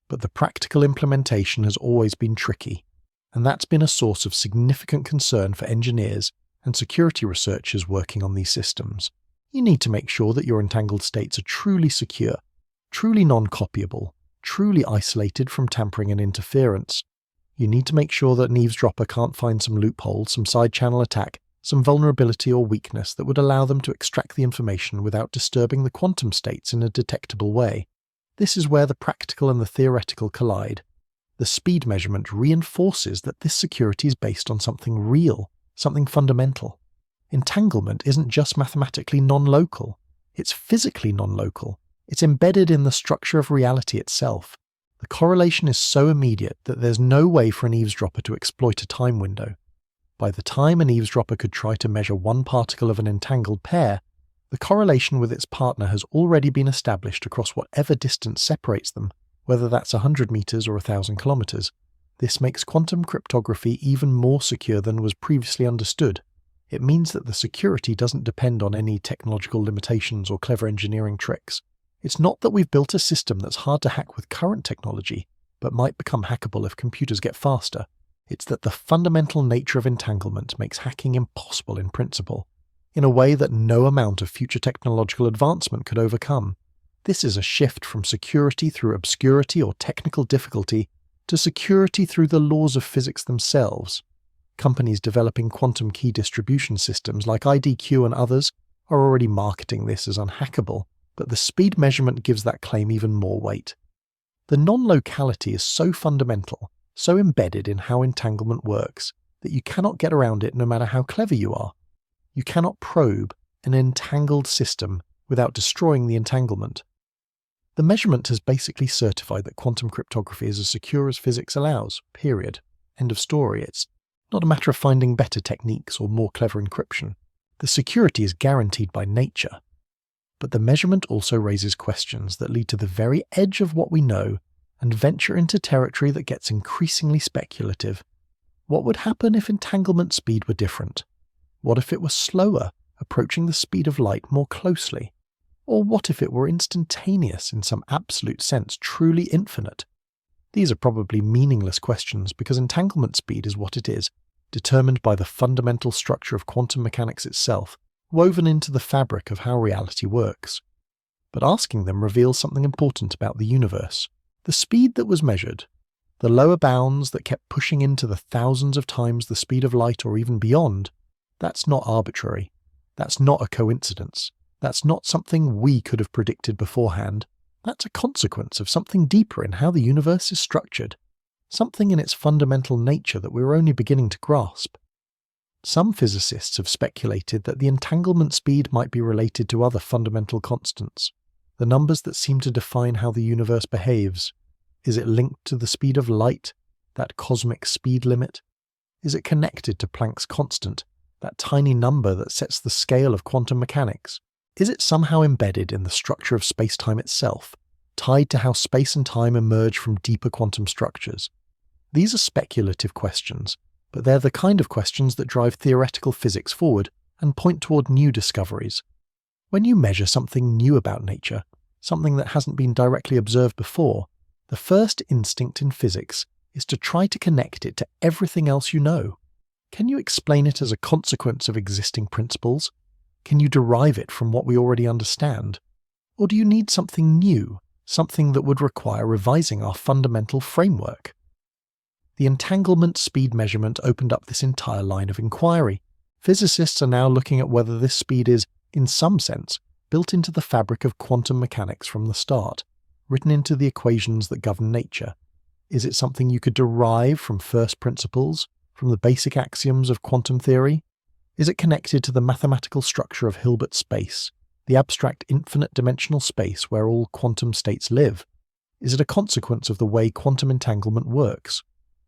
But the practical implementation has always been tricky, and that's been a source of significant concern for engineers and security researchers working on these systems. You need to make sure that your entangled states are truly secure, truly non-copyable, truly isolated from tampering and interference. You need to make sure that an eavesdropper can't find some loophole, some side-channel attack, some vulnerability or weakness that would allow them to extract the information without disturbing the quantum states in a detectable way. This is where the practical and the theoretical collide. The speed measurement reinforces that this security is based on something real, something fundamental. Entanglement isn't just mathematically non-local, it's physically non-local. It's embedded in the structure of reality itself. The correlation is so immediate that there's no way for an eavesdropper to exploit a time window. By the time an eavesdropper could try to measure one particle of an entangled pair, the correlation with its partner has already been established across whatever distance separates them, whether that's 100 meters or 1,000 kilometers. This makes quantum cryptography even more secure than was previously understood. It means that the security doesn't depend on any technological limitations or clever engineering tricks. It's not that we've built a system that's hard to hack with current technology, but might become hackable if computers get faster. It's that the fundamental nature of entanglement makes hacking impossible in principle, in a way that no amount of future technological advancement could overcome. This is a shift from security through obscurity or technical difficulty to security through the laws of physics themselves. Companies developing quantum key distribution systems like IDQ and others are already marketing this as unhackable, but the speed measurement gives that claim even more weight. The non-locality is so fundamental, so embedded in how entanglement works, that you cannot get around it no matter how clever you are. You cannot probe an entangled system without destroying the entanglement. The measurement has basically certified that quantum cryptography is as secure as physics allows, period. End of story. It's not a matter of finding better techniques or more clever encryption. The security is guaranteed by nature. But the measurement also raises questions that lead to the very edge of what we know and venture into territory that gets increasingly speculative. What would happen if entanglement speed were different? What if it were slower, approaching the speed of light more closely? Or what if it were instantaneous in some absolute sense, truly infinite? These are probably meaningless questions because entanglement speed is what it is, determined by the fundamental structure of quantum mechanics itself, woven into the fabric of how reality works. But asking them reveals something important about the universe. The speed that was measured, the lower bounds that kept pushing into the thousands of times the speed of light or even beyond, that's not arbitrary. That's not a coincidence. That's not something we could have predicted beforehand. That's a consequence of something deeper in how the universe is structured, something in its fundamental nature that we're only beginning to grasp. Some physicists have speculated that the entanglement speed might be related to other fundamental constants, the numbers that seem to define how the universe behaves. Is it linked to the speed of light, that cosmic speed limit? Is it connected to Planck's constant, that tiny number that sets the scale of quantum mechanics? Is it somehow embedded in the structure of space-time itself, tied to how space and time emerge from deeper quantum structures? These are speculative questions, but they're the kind of questions that drive theoretical physics forward and point toward new discoveries. When you measure something new about nature, something that hasn't been directly observed before, the first instinct in physics is to try to connect it to everything else you know. Can you explain it as a consequence of existing principles? Can you derive it from what we already understand? Or do you need something new, something that would require revising our fundamental framework? The entanglement speed measurement opened up this entire line of inquiry. Physicists are now looking at whether this speed is, in some sense, built into the fabric of quantum mechanics from the start, written into the equations that govern nature. Is it something you could derive from first principles, from the basic axioms of quantum theory? Is it connected to the mathematical structure of Hilbert space, the abstract infinite-dimensional space where all quantum states live? Is it a consequence of the way quantum entanglement works?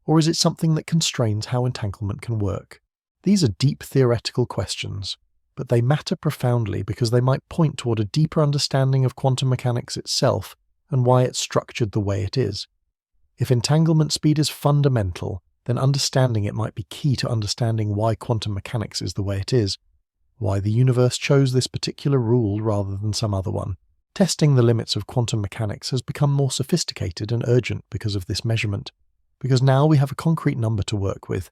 Or is it something that constrains how entanglement can work? These are deep theoretical questions, but they matter profoundly because they might point toward a deeper understanding of quantum mechanics itself and why it's structured the way it is. If entanglement speed is fundamental, then understanding it might be key to understanding why quantum mechanics is the way it is, why the universe chose this particular rule rather than some other one. Testing the limits of quantum mechanics has become more sophisticated and urgent because of this measurement, because now we have a concrete number to work with.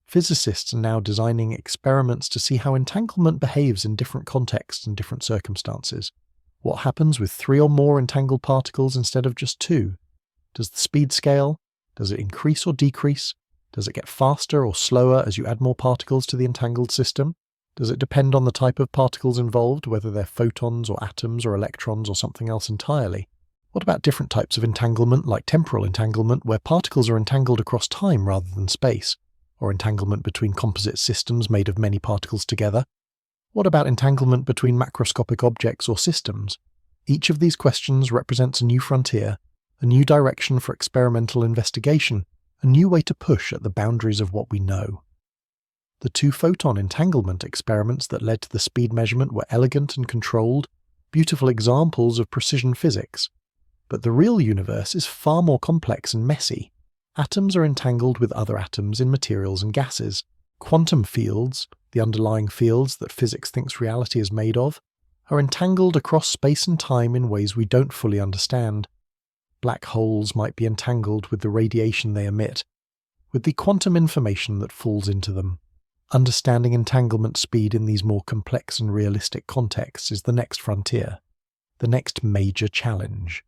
Physicists are now designing experiments to see how entanglement behaves in different contexts and different circumstances. What happens with 3 or more entangled particles instead of just 2? Does the speed scale? Does it increase or decrease? Does it get faster or slower as you add more particles to the entangled system? Does it depend on the type of particles involved, whether they're photons or atoms or electrons or something else entirely? What about different types of entanglement, like temporal entanglement, where particles are entangled across time rather than space? Or entanglement between composite systems made of many particles together? What about entanglement between macroscopic objects or systems? Each of these questions represents a new frontier, a new direction for experimental investigation, a new way to push at the boundaries of what we know. The 2-photon entanglement experiments that led to the speed measurement were elegant and controlled, beautiful examples of precision physics. But the real universe is far more complex and messy. Atoms are entangled with other atoms in materials and gases. Quantum fields, the underlying fields that physics thinks reality is made of, are entangled across space and time in ways we don't fully understand. Black holes might be entangled with the radiation they emit, with the quantum information that falls into them. Understanding entanglement speed in these more complex and realistic contexts is the next frontier, the next major challenge.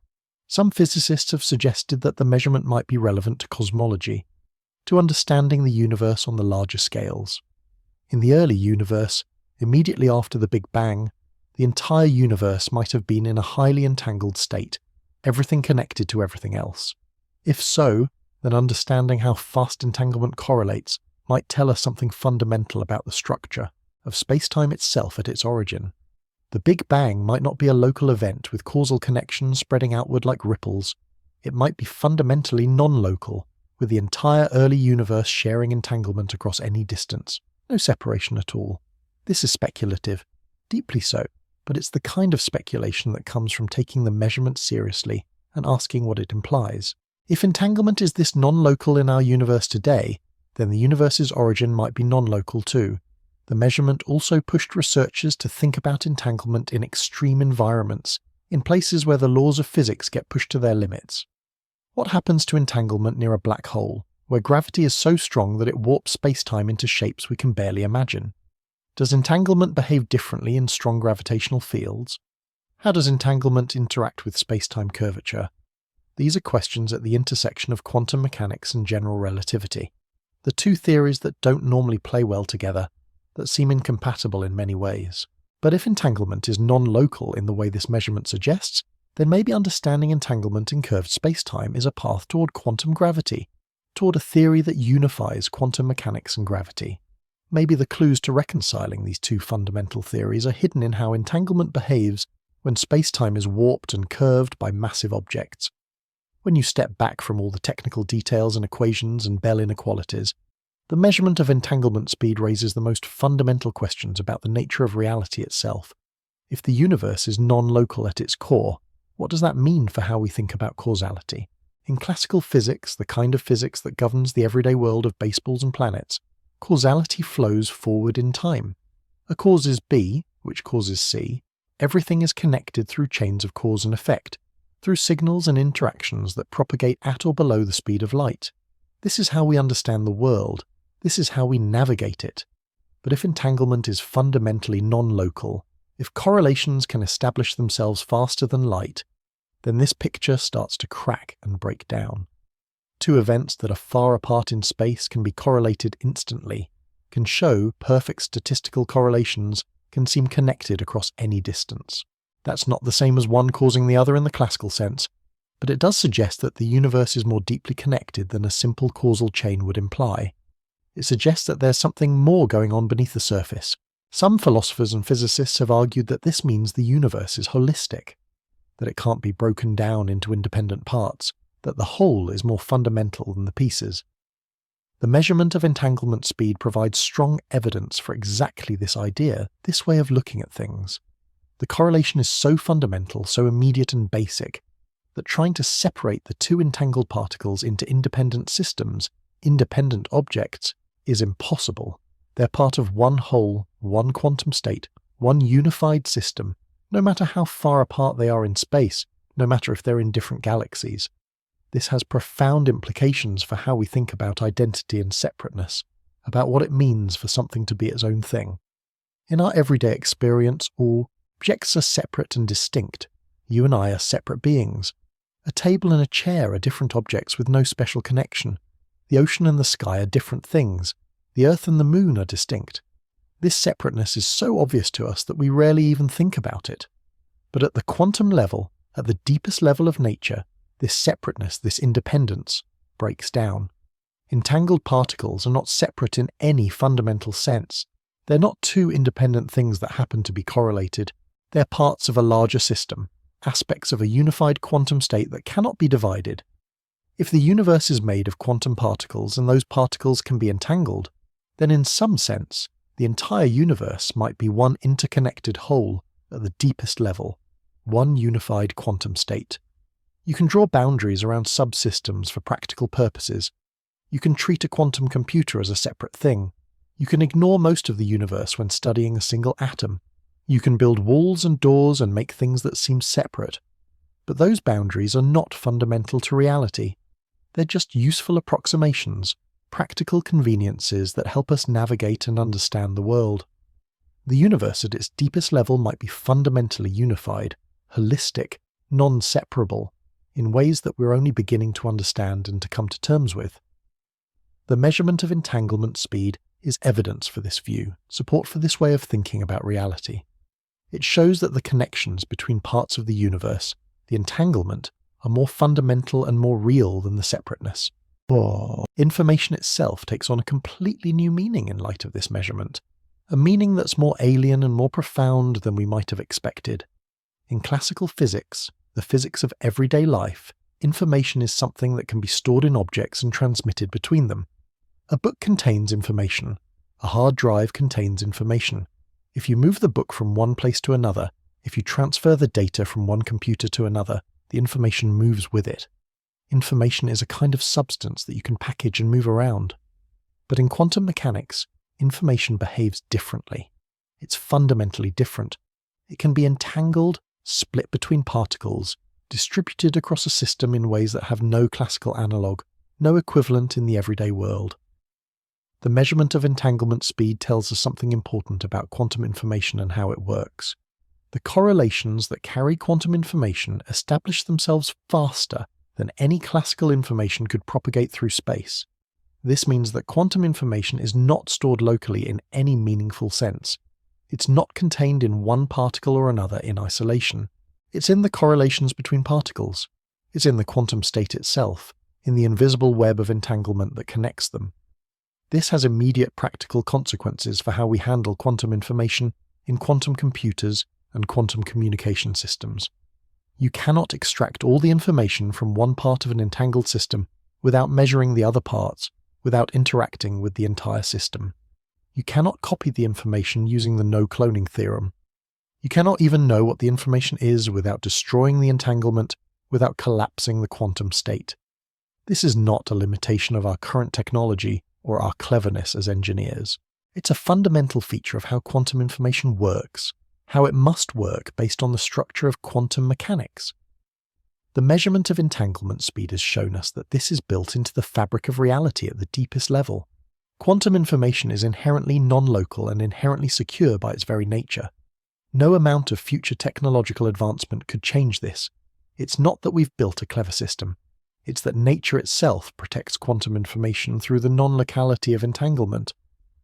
Some physicists have suggested that the measurement might be relevant to cosmology, to understanding the universe on the larger scales. In the early universe, immediately after the Big Bang, the entire universe might have been in a highly entangled state, everything connected to everything else. If so, then understanding how fast entanglement correlates might tell us something fundamental about the structure of space-time itself at its origin. The Big Bang might not be a local event with causal connections spreading outward like ripples. It might be fundamentally non-local, with the entire early universe sharing entanglement across any distance. No separation at all. This is speculative, deeply so, but it's the kind of speculation that comes from taking the measurement seriously and asking what it implies. If entanglement is this non-local in our universe today, then the universe's origin might be non-local too. The measurement also pushed researchers to think about entanglement in extreme environments, in places where the laws of physics get pushed to their limits. What happens to entanglement near a black hole, where gravity is so strong that it warps space-time into shapes we can barely imagine? Does entanglement behave differently in strong gravitational fields? How does entanglement interact with space-time curvature? These are questions at the intersection of quantum mechanics and general relativity, the 2 theories that don't normally play well together, that seem incompatible in many ways. But if entanglement is non-local in the way this measurement suggests, then maybe understanding entanglement in curved spacetime is a path toward quantum gravity, toward a theory that unifies quantum mechanics and gravity. Maybe the clues to reconciling these 2 fundamental theories are hidden in how entanglement behaves when spacetime is warped and curved by massive objects. When you step back from all the technical details and equations and Bell inequalities, the measurement of entanglement speed raises the most fundamental questions about the nature of reality itself. If the universe is non-local at its core, what does that mean for how we think about causality? In classical physics, the kind of physics that governs the everyday world of baseballs and planets, causality flows forward in time. A cause is B, which causes C. Everything is connected through chains of cause and effect, through signals and interactions that propagate at or below the speed of light. This is how we understand the world. This is how we navigate it. But if entanglement is fundamentally non-local, if correlations can establish themselves faster than light, then this picture starts to crack and break down. Two events that are far apart in space can be correlated instantly, can show perfect statistical correlations, can seem connected across any distance. That's not the same as one causing the other in the classical sense, but it does suggest that the universe is more deeply connected than a simple causal chain would imply. It suggests that there's something more going on beneath the surface. Some philosophers and physicists have argued that this means the universe is holistic, that it can't be broken down into independent parts, that the whole is more fundamental than the pieces. The measurement of entanglement speed provides strong evidence for exactly this idea, this way of looking at things. The correlation is so fundamental, so immediate and basic, that trying to separate the two entangled particles into independent systems, independent objects, is impossible. They're part of one whole, one quantum state, one unified system, no matter how far apart they are in space, no matter if they're in different galaxies. This has profound implications for how we think about identity and separateness, about what it means for something to be its own thing. In our everyday experience, all objects are separate and distinct. You and I are separate beings. A table and a chair are different objects with no special connection. The ocean and the sky are different things. The earth and the moon are distinct. This separateness is so obvious to us that we rarely even think about it. But at the quantum level, at the deepest level of nature, this separateness, this independence, breaks down. Entangled particles are not separate in any fundamental sense. They're not two independent things that happen to be correlated. They're parts of a larger system, aspects of a unified quantum state that cannot be divided. If the universe is made of quantum particles and those particles can be entangled, then in some sense, the entire universe might be one interconnected whole at the deepest level, one unified quantum state. You can draw boundaries around subsystems for practical purposes. You can treat a quantum computer as a separate thing. You can ignore most of the universe when studying a single atom. You can build walls and doors and make things that seem separate. But those boundaries are not fundamental to reality. They're just useful approximations, practical conveniences that help us navigate and understand the world. The universe at its deepest level might be fundamentally unified, holistic, non-separable, in ways that we're only beginning to understand and to come to terms with. The measurement of entanglement speed is evidence for this view, support for this way of thinking about reality. It shows that the connections between parts of the universe, the entanglement, are more fundamental and more real than the separateness. Information itself takes on a completely new meaning in light of this measurement, a meaning that's more alien and more profound than we might have expected. In classical physics, the physics of everyday life, information is something that can be stored in objects and transmitted between them. A book contains information. A hard drive contains information. If you move the book from one place to another, if you transfer the data from one computer to another, the information moves with it. Information is a kind of substance that you can package and move around. But in quantum mechanics, information behaves differently. It's fundamentally different. It can be entangled, split between particles, distributed across a system in ways that have no classical analogue, no equivalent in the everyday world. The measurement of entanglement speed tells us something important about quantum information and how it works. The correlations that carry quantum information establish themselves faster than any classical information could propagate through space. This means that quantum information is not stored locally in any meaningful sense. It's not contained in one particle or another in isolation. It's in the correlations between particles. It's in the quantum state itself, in the invisible web of entanglement that connects them. This has immediate practical consequences for how we handle quantum information in quantum computers and quantum communication systems. You cannot extract all the information from one part of an entangled system without measuring the other parts, without interacting with the entire system. You cannot copy the information using the no-cloning theorem. You cannot even know what the information is without destroying the entanglement, without collapsing the quantum state. This is not a limitation of our current technology or our cleverness as engineers. It's a fundamental feature of how quantum information works, how it must work based on the structure of quantum mechanics. The measurement of entanglement speed has shown us that this is built into the fabric of reality at the deepest level. Quantum information is inherently non-local and inherently secure by its very nature. No amount of future technological advancement could change this. It's not that we've built a clever system. It's that nature itself protects quantum information through the non-locality of entanglement.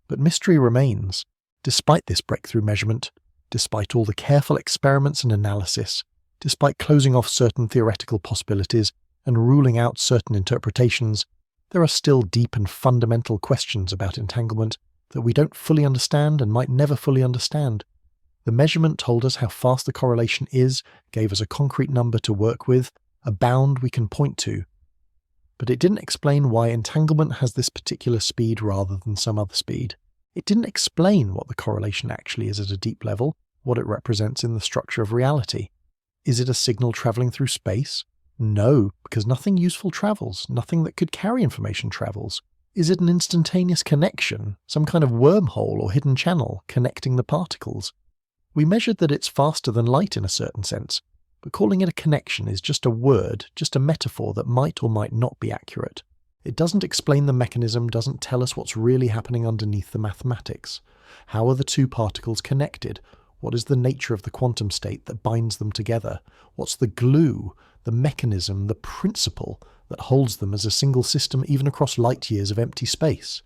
But mystery remains. Despite this breakthrough measurement, despite all the careful experiments and analysis, despite closing off certain theoretical possibilities and ruling out certain interpretations, there are still deep and fundamental questions about entanglement that we don't fully understand and might never fully understand. The measurement told us how fast the correlation is, gave us a concrete number to work with, a bound we can point to. But it didn't explain why entanglement has this particular speed rather than some other speed. It didn't explain what the correlation actually is at a deep level, what it represents in the structure of reality. Is it a signal traveling through space? No, because nothing useful travels, nothing that could carry information travels. Is it an instantaneous connection, some kind of wormhole or hidden channel connecting the particles? We measured that it's faster than light in a certain sense, but calling it a connection is just a word, just a metaphor that might or might not be accurate. It doesn't explain the mechanism, doesn't tell us what's really happening underneath the mathematics. How are the two particles connected? What is the nature of the quantum state that binds them together? What's the glue, the mechanism, the principle that holds them as a single system even across light years of empty space?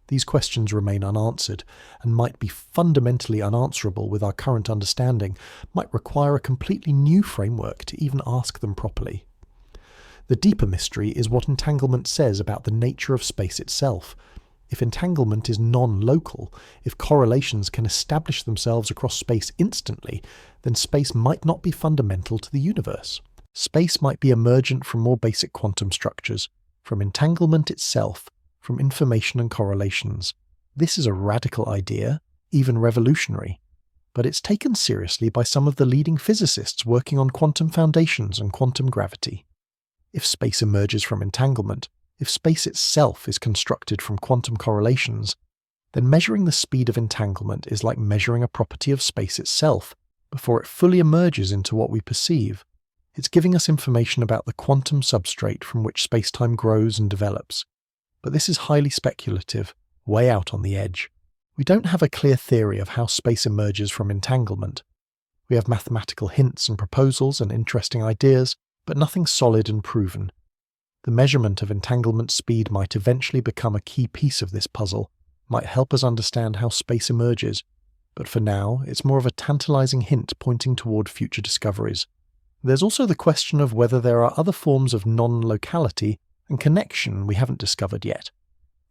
These questions remain unanswered and might be fundamentally unanswerable with our current understanding, might require a completely new framework to even ask them properly. The deeper mystery is what entanglement says about the nature of space itself. If entanglement is non-local, if correlations can establish themselves across space instantly, then space might not be fundamental to the universe. Space might be emergent from more basic quantum structures, from entanglement itself, from information and correlations. This is a radical idea, even revolutionary, but it's taken seriously by some of the leading physicists working on quantum foundations and quantum gravity. If space emerges from entanglement, if space itself is constructed from quantum correlations, then measuring the speed of entanglement is like measuring a property of space itself before it fully emerges into what we perceive. It's giving us information about the quantum substrate from which space-time grows and develops. But this is highly speculative, way out on the edge. We don't have a clear theory of how space emerges from entanglement. We have mathematical hints and proposals and interesting ideas, but nothing solid and proven. The measurement of entanglement speed might eventually become a key piece of this puzzle, might help us understand how space emerges, but for now it's more of a tantalizing hint pointing toward future discoveries. There's also the question of whether there are other forms of non-locality and connection we haven't discovered yet.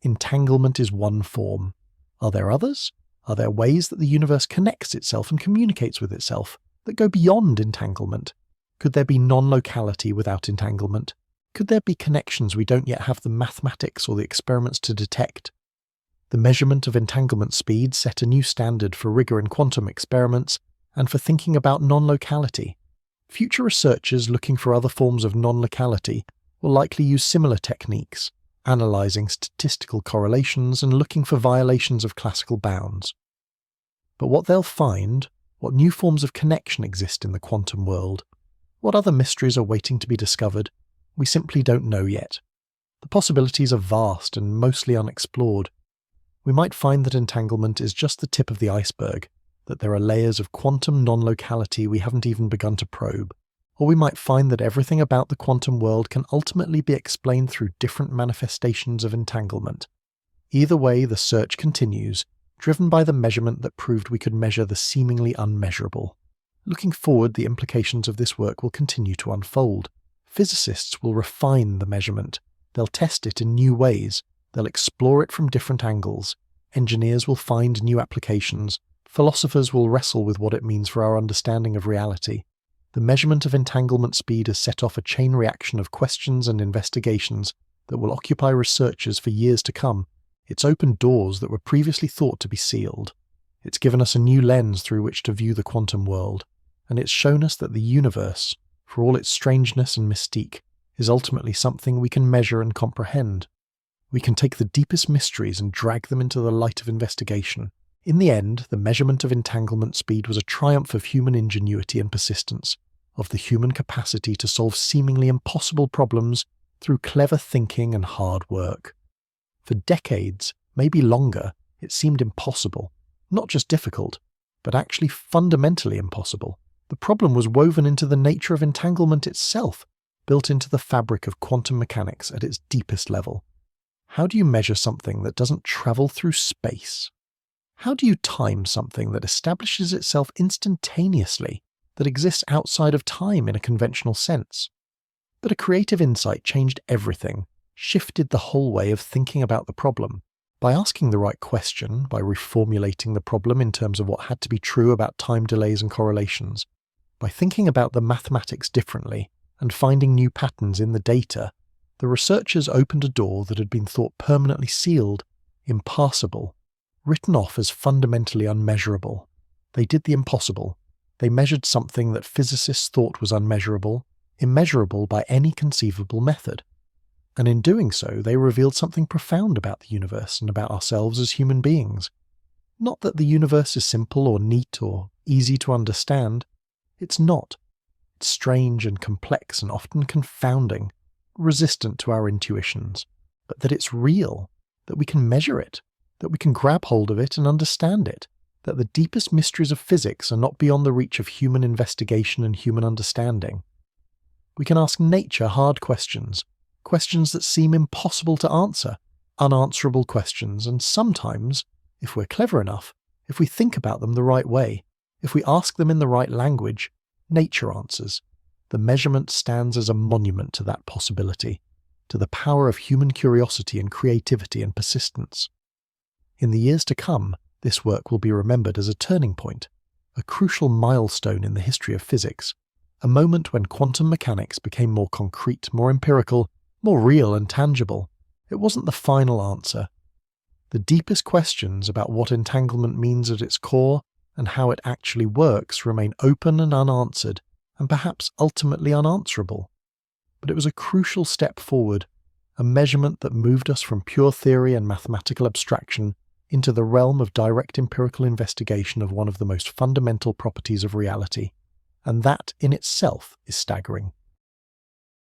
Entanglement is one form. Are there others? Are there ways that the universe connects itself and communicates with itself that go beyond entanglement? Could there be non-locality without entanglement? Could there be connections we don't yet have the mathematics or the experiments to detect? The measurement of entanglement speed set a new standard for rigour in quantum experiments and for thinking about non-locality. Future researchers looking for other forms of non-locality will likely use similar techniques, analysing statistical correlations and looking for violations of classical bounds. But what they'll find, what new forms of connection exist in the quantum world, what other mysteries are waiting to be discovered, we simply don't know yet. The possibilities are vast and mostly unexplored. We might find that entanglement is just the tip of the iceberg, that there are layers of quantum non-locality we haven't even begun to probe. Or we might find that everything about the quantum world can ultimately be explained through different manifestations of entanglement. Either way, the search continues, driven by the measurement that proved we could measure the seemingly unmeasurable. Looking forward, the implications of this work will continue to unfold. Physicists will refine the measurement. They'll test it in new ways. They'll explore it from different angles. Engineers will find new applications. Philosophers will wrestle with what it means for our understanding of reality. The measurement of entanglement speed has set off a chain reaction of questions and investigations that will occupy researchers for years to come. It's opened doors that were previously thought to be sealed. It's given us a new lens through which to view the quantum world, and it's shown us that the universe, for all its strangeness and mystique, is ultimately something we can measure and comprehend. We can take the deepest mysteries and drag them into the light of investigation. In the end, the measurement of entanglement speed was a triumph of human ingenuity and persistence, of the human capacity to solve seemingly impossible problems through clever thinking and hard work. For decades, maybe longer, it seemed impossible. Not just difficult, but actually fundamentally impossible. The problem was woven into the nature of entanglement itself, built into the fabric of quantum mechanics at its deepest level. How do you measure something that doesn't travel through space? How do you time something that establishes itself instantaneously, that exists outside of time in a conventional sense? But a creative insight changed everything, shifted the whole way of thinking about the problem. By asking the right question, by reformulating the problem in terms of what had to be true about time delays and correlations, by thinking about the mathematics differently and finding new patterns in the data, the researchers opened a door that had been thought permanently sealed, impassable, written off as fundamentally unmeasurable. They did the impossible. They measured something that physicists thought was unmeasurable, immeasurable by any conceivable method. And in doing so, they revealed something profound about the universe and about ourselves as human beings. Not that the universe is simple or neat or easy to understand. It's not. It's strange and complex and often confounding, resistant to our intuitions. But that it's real, that we can measure it, that we can grab hold of it and understand it, that the deepest mysteries of physics are not beyond the reach of human investigation and human understanding. We can ask nature hard questions, questions that seem impossible to answer, unanswerable questions, and sometimes, if we're clever enough, if we think about them the right way, if we ask them in the right language, nature answers. The measurement stands as a monument to that possibility, to the power of human curiosity and creativity and persistence. In the years to come, this work will be remembered as a turning point, a crucial milestone in the history of physics, a moment when quantum mechanics became more concrete, more empirical, more real and tangible. It wasn't the final answer. The deepest questions about what entanglement means at its core and how it actually works remain open and unanswered, and perhaps ultimately unanswerable. But it was a crucial step forward, a measurement that moved us from pure theory and mathematical abstraction into the realm of direct empirical investigation of one of the most fundamental properties of reality. And that in itself is staggering.